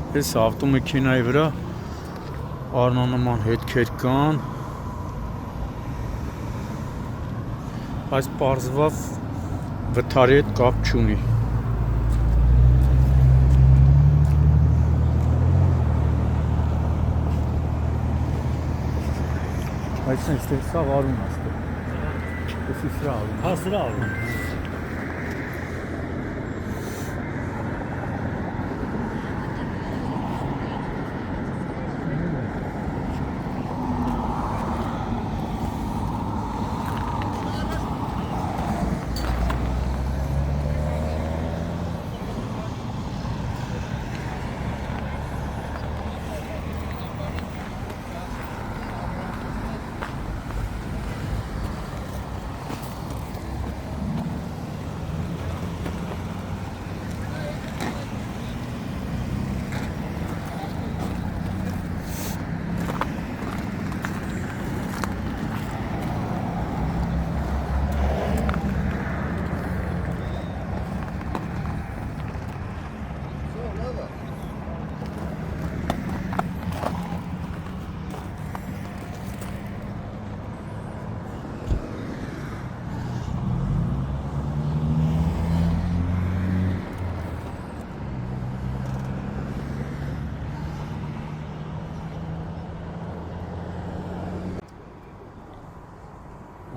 Այս ավտոմեքենայի վրա առնանման հետքեր կան, բայց պարզվավ վթարի հետ կապ չունի։ Այս այստեղ սա վարում աստեղ։ Էսի սրա արում։ Հա, սրա արում։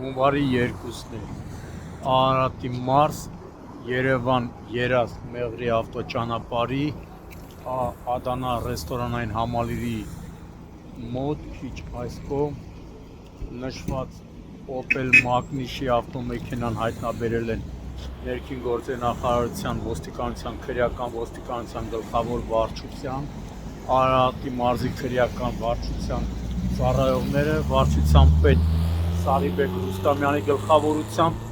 Հունվարի 2-ն է, Արարատի մարզ, Երևան Երազք Մեղրի ավտոճանապարհի Ադանա ռեստորանային համալիրի մոտ քիչ այս կողմ նշված Opel Magnish-ի ավտոմեքենան հայտնաբերել են ներքին գործերի նախարարության ոստիկանության քրեական ոստիկանության գլխավոր վարչության, Արարատի մարզի քրեական վարչության ծառայողները, վարչության պետ Սարիբեկ Ռուստամյանի գլխավորությամբ,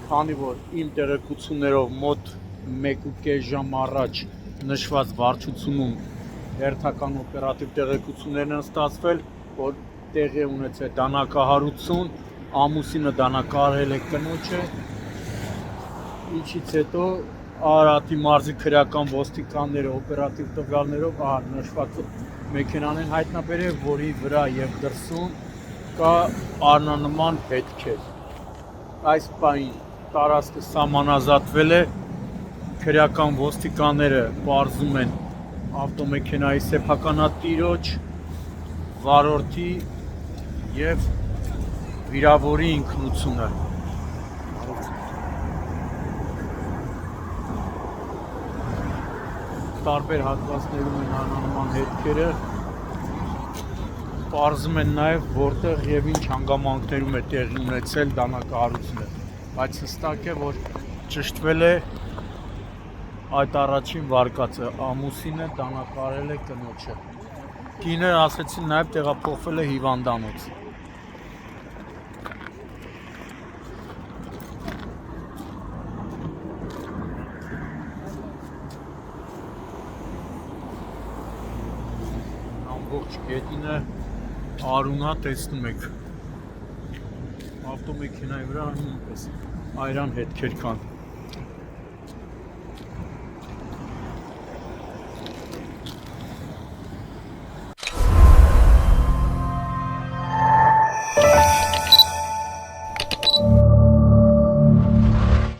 քանի որ իմ տեղեկություններով մոտ 1.5 ժամ առաջ նշված վարչությունում հերթական օպերատիվ տեղեկություններն են ստացվել, որ տեղի ունեցել դանակահարություն, ամուսինը դանակահարել է կնոջը, ինչից հետո Արարատի մարզի քրեական ոստիկանները օպերատիվ տվյալներով նշված մեքենան են հայտնաբերել, որի վրա եւ դրսում կա առնանման հետքեր։ Այս պահին տարածքը սահմանազատվել է, քրեական ոստիկանները պարզում են ավտոմեքենայի սեփականատիրոջ, վարորդի եւ վիրավորի ինքնությունը։ Տարբեր հատվածներում են առնանման հետքերը, պարզում են նաև որտեղ եւ ինչ հանգամանքներում է տեղի ունեցել դանակահարությունը, բայց հստակ է, որ ճշտվել է այդ առաջին վարկածը, ամուսինը դանակահարել է կնոջը։ Կինը ասեցին նաև տեղափոխվել է հիվանդանոց։ Ամբողջ գետինը արունա տեսնում եք, ավտոմեքենայի վրա նույնպես այրան հետքեր կան։